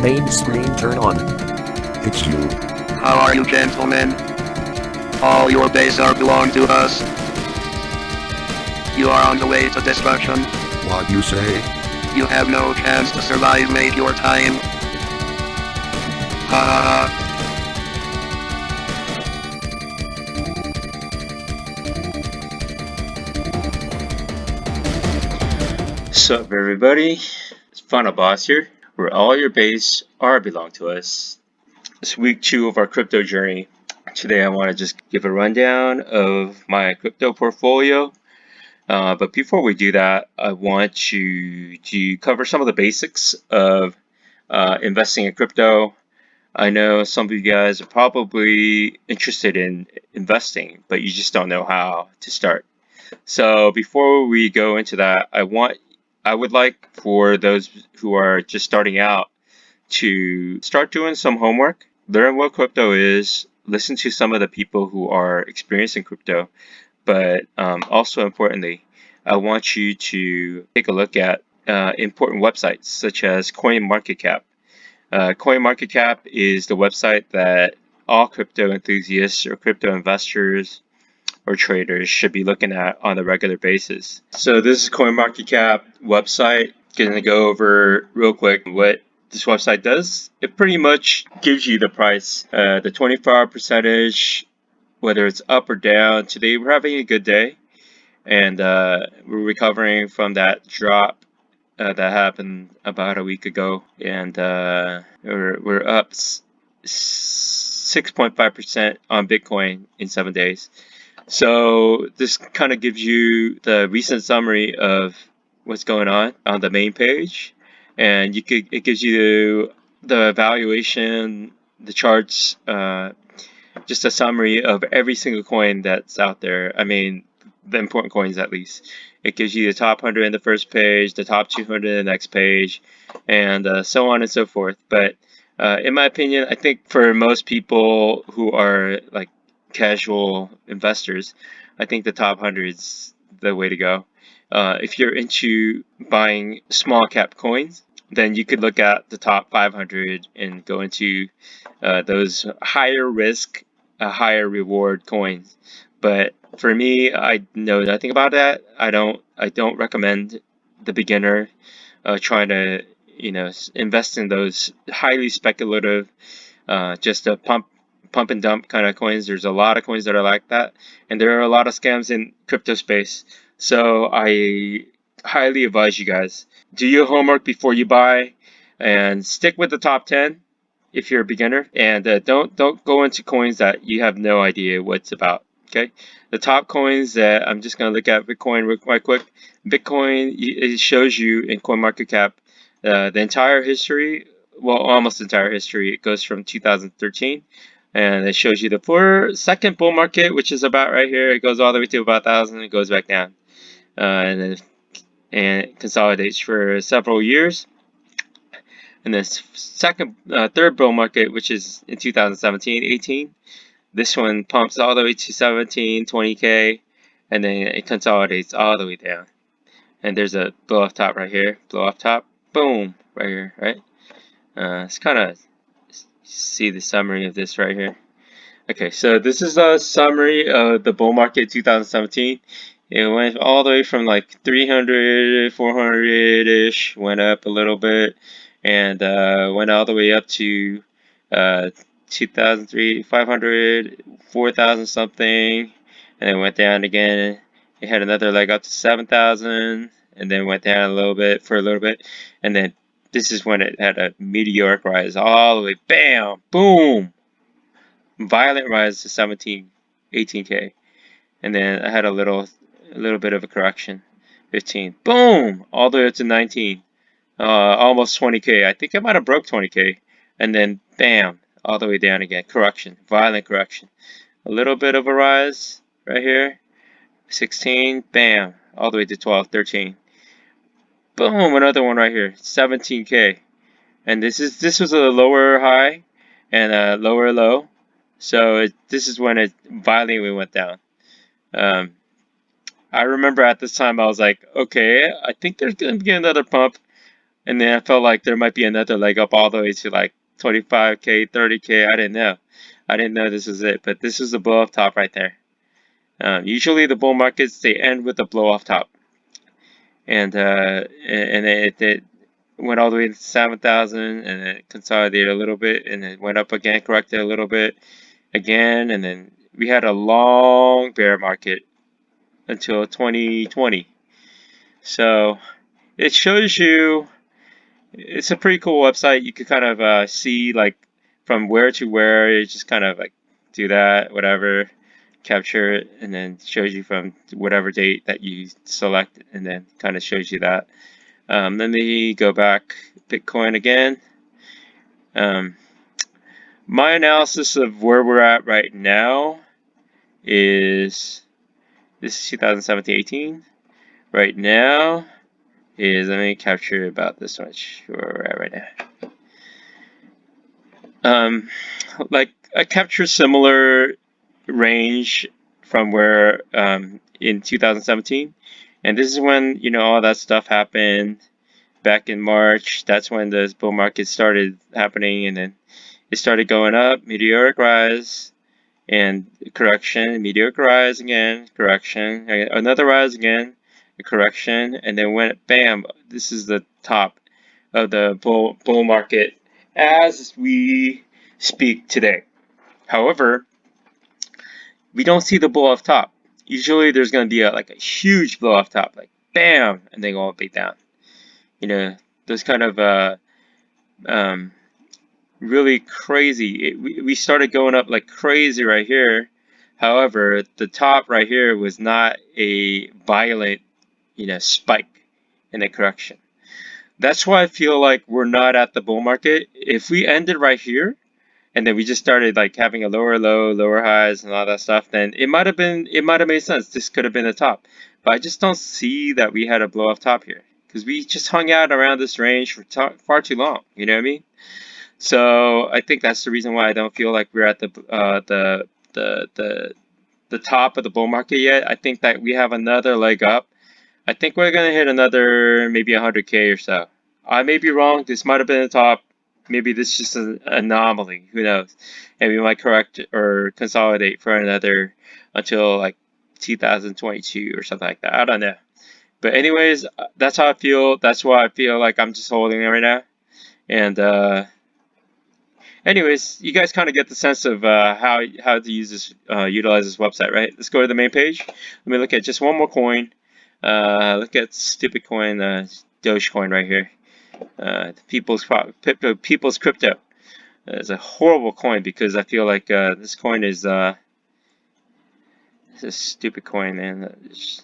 main screen turn on. It's you. How are you, gentlemen? All your base are belong to us. You are on the way to destruction. What you say? You have no chance to survive, mate. Your time. Ha ha ha. What's up, everybody? It's Final Boss here, where all your base are belong to us. It's week 2 of our crypto journey. Today I want to just give a rundown of my crypto portfolio. But before we do that, I want to cover some of the basics of investing in crypto. I know some of you guys are probably interested in investing, but you just don't know how to start. So before we go into that, I would like for those who are just starting out to start doing some homework, learn what crypto is, listen to some of the people who are experienced in crypto, but also importantly, I want you to take a look at important websites such as CoinMarketCap. CoinMarketCap is the website that all crypto enthusiasts or crypto investors or traders should be looking at on a regular basis. So this is CoinMarketCap website. Gonna go over real quick what this website does. It pretty much gives you the price, the 24-hour percentage, whether it's up or down. Today we're having a good day, and we're recovering from that drop that happened about a week ago, and we're up 6.5% on Bitcoin in 7 days. So this kind of gives you the recent summary of what's going on the main page, and it gives you the valuation, the charts, just a summary of every single coin that's out there. I mean, the important coins at least. It gives you the top 100 in the first page, the top 200 in the next page, and so on and so forth. But in my opinion, I think for most people who are like casual investors, I think the top 100 is the way to go. If you're into buying small cap coins, then you could look at the top 500 and go into those higher risk, higher reward coins. But for me, I know nothing about that. I don't recommend the beginner trying to invest in those highly speculative, just a pump and dump kind of coins. There's a lot of coins that are like that, and there are a lot of scams in crypto space. So I highly advise you guys, do your homework before you buy, and stick with the top 10 if you're a beginner, and don't go into coins that you have no idea what's about. Okay, the top coins that I'm just gonna look at Bitcoin real quick. Bitcoin, it shows you in CoinMarketCap the entire history. Well, almost entire history. It goes from 2013, and it shows you the second bull market, which is about right here. It goes all the way to about 1,000. It goes back down, and it consolidates for several years. And this third bull market, which is in 2017, 18. This one pumps all the way to 17, 20K, and then it consolidates all the way down. And there's a blow off top right here, blow off top, boom, right here, right? Let's kind of see the summary of this right here. Okay, so this is a summary of the bull market 2017. It went all the way from like 300, 400-ish, went up a little bit, and went all the way up to 2,003, 500, 4,000 something, and then went down again. It had another leg up to 7,000, and then went down a little bit for a little bit, and then this is when it had a meteoric rise all the way, bam, boom, violent rise to 17, 18K, and then I had a little bit of a correction, 15, boom, all the way up to 19, almost 20K. I think I might have broke 20K, and then bam, all the way down again, correction, violent correction, a little bit of a rise right here, 16, bam, all the way to 12, 13, boom, another one right here, 17K, and this was a lower high and a lower low, so this is when it violently went down. I remember at this time I was like, okay, I think there's gonna be another pump. And then I felt like there might be another leg up all the way to like 25K, 30K. I didn't know. I didn't know this was it, but this was the blow off top right there. Usually the bull markets, they end with a blow off top. And it went all the way to 7,000 and it consolidated a little bit and it went up again, corrected a little bit again, and then we had a long bear market until 2020. So it shows you, it's a pretty cool website. You could kind of see like from where to where. You just kind of like do that, whatever, capture it, and then shows you from whatever date that you select, and then kind of shows you that. Then they go back Bitcoin again. My analysis of where we're at right now is, this is 2017-18. Right now is, let me capture about this much where we're at right now. Like I capture similar range from where in 2017, and this is when, you know, all that stuff happened back in March. That's when the bull market started happening, and then it started going up, meteoric rise, and correction, meteoric rise again, correction, another rise again, a correction, and then went bam. This is the top of the bull market as we speak today. However, we don't see the blow off top. Usually there's going to be like a huge blow off top, like bam, and then go all the way down. You know, those kind of really crazy. We started going up like crazy right here. However, the top right here was not a violent, you know, spike in the correction. That's why I feel like we're not at the bull market. If we ended right here, and then we just started like having a lower low, lower highs, and all that stuff, then it might have made sense. This could have been the top, but I just don't see that we had a blow off top here because we just hung out around this range for far too long. You know what I mean? So I think that's the reason why I don't feel like we're at the top of the bull market yet. I think that we have another leg up. I think we're gonna hit another maybe 100K or so. I may be wrong. This might have been the top. Maybe this is just an anomaly. Who knows? And we might correct or consolidate for another until like 2022 or something like that. I don't know. But anyways, that's how I feel. That's why I feel like I'm just holding it right now. And anyways, you guys kind of get the sense of how to use this, utilize this website, right? Let's go to the main page. Let me look at just one more coin. Look at stupid coin, Dogecoin right here. People's crypto. It's a horrible coin because I feel like this coin is it's a stupid coin, man. It's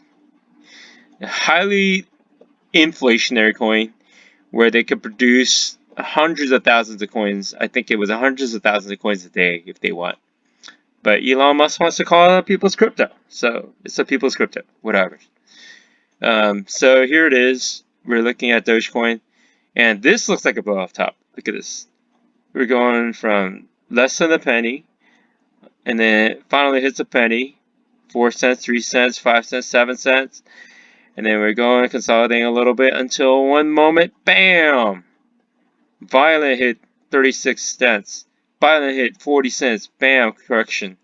a highly inflationary coin where they could produce hundreds of thousands of coins. I think it was hundreds of thousands of coins a day if they want. But Elon Musk wants to call it people's crypto, so it's a people's crypto, whatever. So here it is. We're looking at Dogecoin, and this looks like a blow off top. Look at this. We're going from less than a penny, and then it finally hits a penny, 4 cents, 3 cents, 5 cents, 7 cents, and then we're going consolidating a little bit until one moment, bam! Violent hit 36 cents. Violent hit 40 cents. Bam, correction.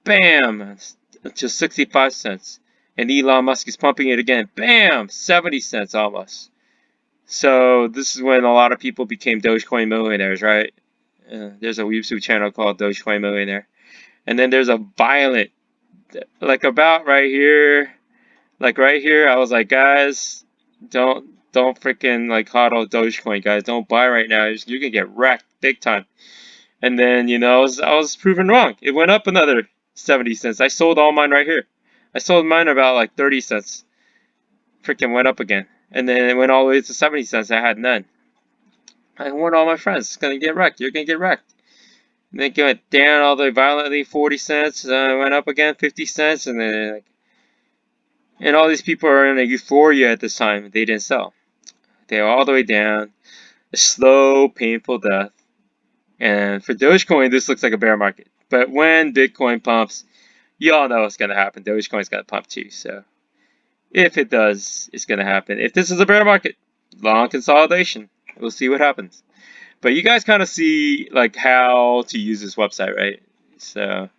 Bam, until 65 cents. And Elon Musk is pumping it again. Bam, 70 cents almost. So this is when a lot of people became Dogecoin millionaires, right? There's a YouTube channel called Dogecoin Millionaire. And then there's a violent, like about right here, I was like, guys, don't freaking like hodl Dogecoin, guys. Don't buy right now. You're gonna get wrecked big time. And then, you know, I was proven wrong. It went up another 70 cents. I sold all mine right here. I sold mine about like 30 cents. Freaking went up again. And then it went all the way to 70 cents. I had none. I warned all my friends, it's gonna get wrecked. You're gonna get wrecked. And then it went down all the way violently, 40 cents. Went up again, 50 cents, and then like, and all these people are in a euphoria at this time. They didn't sell. They were all the way down. A slow, painful death. And for Dogecoin, this looks like a bear market. But when Bitcoin pumps, y'all know what's going to happen. Dogecoin's going to pump too. So if it does, it's going to happen. If this is a bear market, long consolidation. We'll see what happens. But you guys kind of see like how to use this website, right? So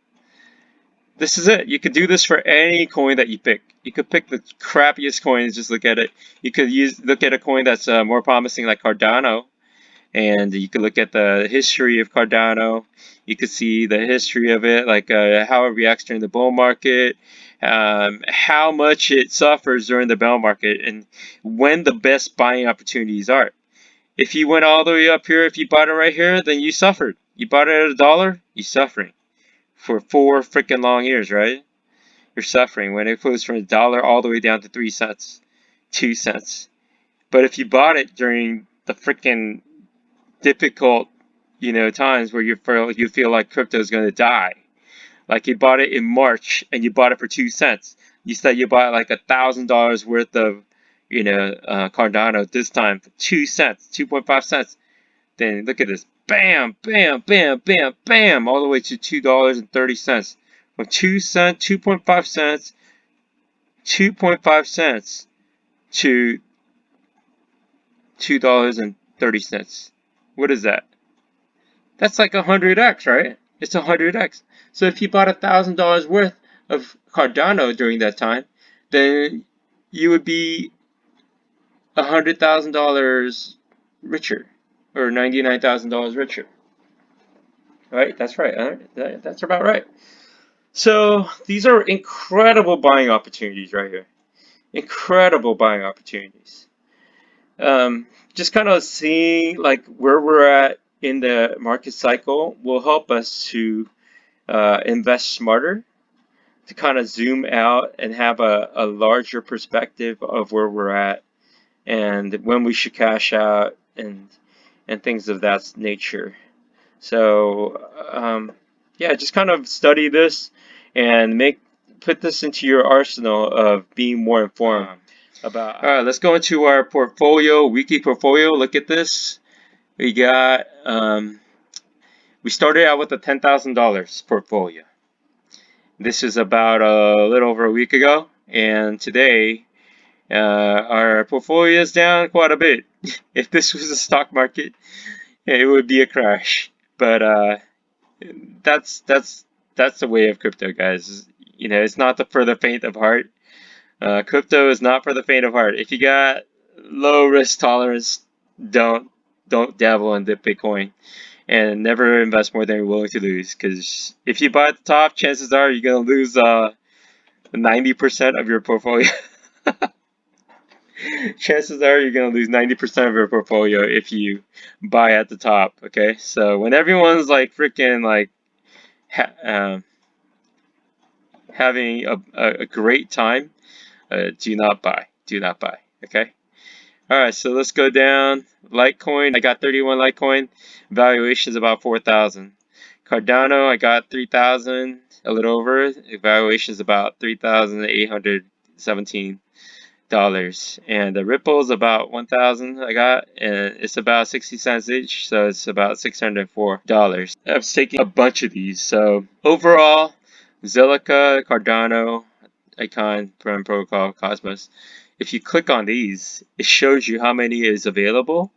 this is it. You could do this for any coin that you pick. You could pick the crappiest coin and just look at it. You could look at a coin that's more promising like Cardano, and you could look at the history of Cardano. You could see the history of it, like how it reacts during the bull market, how much it suffers during the bear market, and when the best buying opportunities are. If you went all the way up here, if you bought it right here, then you suffered. You bought it at $1, you're suffering for 4 freaking long years, right? You're suffering when it goes from $1 all the way down to 3 cents, 2 cents. But if you bought it during the freaking difficult, times where you feel like crypto is going to die, like you bought it in March and you bought it for 2 cents. You said you bought like $1,000 worth of, Cardano this time for 2 cents, 2.5 cents. Then look at this, bam, bam, bam, bam, bam, all the way to $2.30. From 2 cents, 2.5 cents, 2.5 cents to $2.30. What is that? That's like 100x, right? It's 100x. So if you bought $1,000 worth of Cardano during that time, then you would be $100,000 richer, or $99,000 richer. Right? That's right. That's about right. So these are incredible buying opportunities right here. Incredible buying opportunities. Just kind of seeing like where we're at in the market cycle will help us to invest smarter, to kind of zoom out and have a larger perspective of where we're at and when we should cash out and things of that nature. So yeah, just kind of study this and put this into your arsenal of being more informed about. All right, let's go into our portfolio, weekly portfolio. Look at this. We got we started out with a $10,000 portfolio. This is about a little over a week ago, and today our portfolio is down quite a bit. If this was a stock market, it would be a crash. But that's the way of crypto, guys. It's not for the faint of heart. Crypto is not for the faint of heart. If you got low risk tolerance, don't dabble in the Bitcoin, and never invest more than you're willing to lose. Because if you buy at the top, chances are you're gonna lose 90% of your portfolio. Chances are you're gonna lose 90% of your portfolio if you buy at the top. Okay, so when everyone's like freaking like having a great time, do not buy. Do not buy. Okay. All right, so let's go down. Litecoin, I got 31 Litecoin. Valuation is about 4,000. Cardano, I got 3,000, a little over. Valuation is about $3,817. And the Ripple is about 1,000 I got, and it's about 60 cents each, so it's about $604. I'm taking a bunch of these. So overall, Zilliqa, Cardano, Icon, Prime Protocol, Cosmos. If you click on these, it shows you how many is available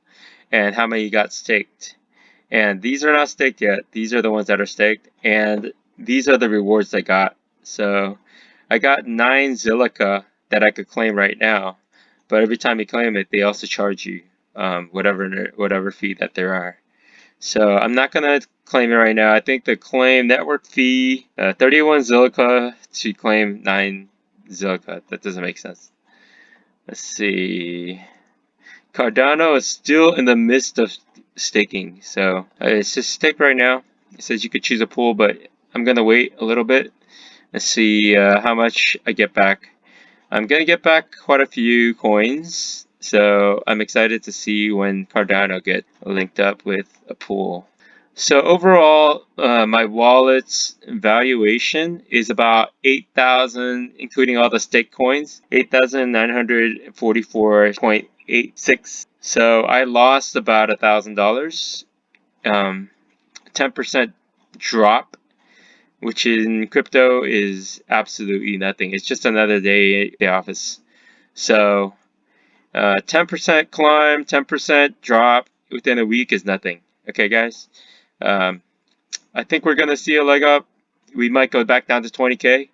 and how many got staked. And these are not staked yet. These are the ones that are staked, and these are the rewards I got. So I got 9 Zilliqa that I could claim right now, but every time you claim it, they also charge you whatever fee that there are. So I'm not gonna claim it right now. I think the claim network fee 31 Zilliqa to claim 9 Zilliqa. That doesn't make sense. Let's see. Cardano is still in the midst of staking, so it's just staked right now. It says you could choose a pool, but I'm gonna wait a little bit. Let's see how much I get back. I'm gonna get back quite a few coins, so I'm excited to see when Cardano get linked up with a pool. So overall, my wallet's valuation is about 8,000, including all the stake coins, 8,944.86. So I lost about $1,000, 10% drop, which in crypto is absolutely nothing. It's just another day at the office. So 10% climb, 10% drop within a week is nothing. Okay, guys. I think we're gonna see a leg up. We might go back down to 20K.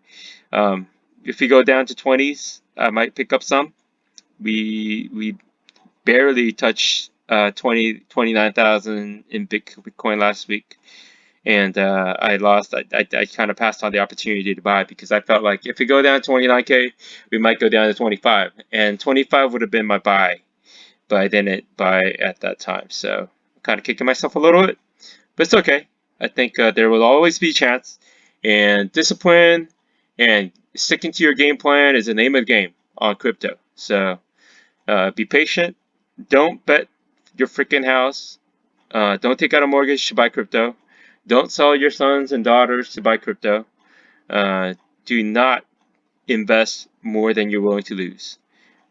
If we go down to 20s, I might pick up some. We barely touched 29,000 in Bitcoin last week, and I lost. I kind of passed on the opportunity to buy because I felt like if we go down to 29K, we might go down to 25, and 25 would have been my buy, but I didn't buy at that time. So I'm kind of kicking myself a little bit, but it's okay. I think there will always be a chance, and discipline and sticking to your game plan is the name of the game on crypto. So be patient. Don't bet your freaking house. Don't take out a mortgage to buy crypto. Don't sell your sons and daughters to buy crypto. Do not invest more than you're willing to lose.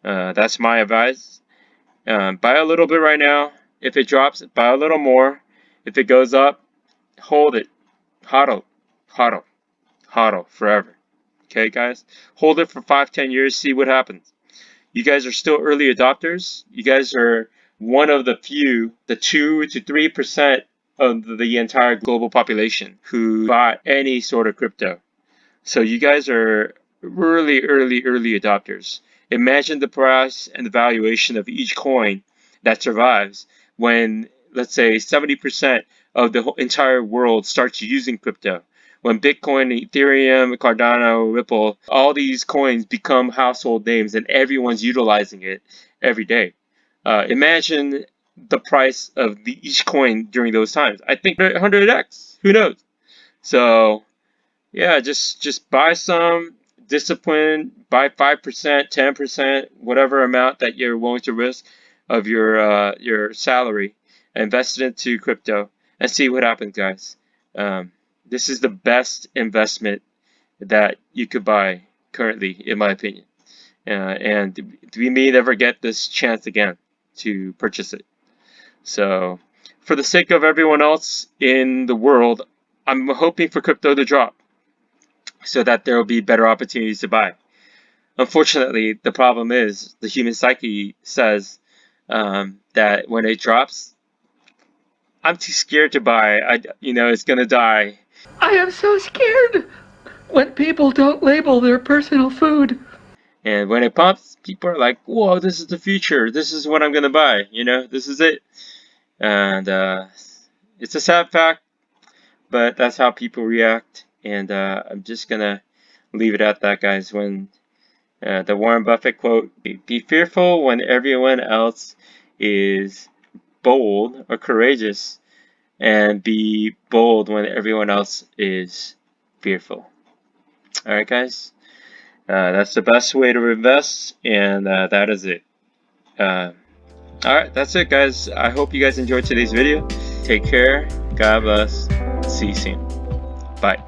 That's my advice. Buy a little bit right now. If it drops, buy a little more. If it goes up, hold it. Hodl. Hodl. Hodl forever. Okay, guys? Hold it for 5-10 years. See what happens. You guys are still early adopters. You guys are one of the few, the 2 to 3% of the entire global population who bought any sort of crypto. So you guys are early adopters. Imagine the price and the valuation of each coin that survives when, let's say, 70% of the entire world starts using crypto. When Bitcoin, Ethereum, Cardano, Ripple, all these coins become household names and everyone's utilizing it every day. Imagine the price of each coin during those times. I think 100x. Who knows? So yeah, just buy some, discipline, buy 5%, 10%, whatever amount that you're willing to risk of your salary, invest it into crypto and see what happens, guys. This is the best investment that you could buy currently, in my opinion. And we may never get this chance again to purchase it. So, for the sake of everyone else in the world, I'm hoping for crypto to drop so that there will be better opportunities to buy. Unfortunately, the problem is the human psyche says that when it drops, I'm too scared to buy. It's gonna die. I am so scared when people don't label their personal food. And when it pops, people are like, "Whoa, this is the future. This is what I'm gonna buy. This is it." And it's a sad fact, but that's how people react. And I'm just gonna leave it at that, guys. When the Warren Buffett quote, "Be fearful when everyone else is bold or courageous, and be bold when everyone else is fearful." All right, guys. That's the best way to invest, and that is it. Alright, that's it, guys. I hope you guys enjoyed today's video. Take care. God bless. See you soon. Bye.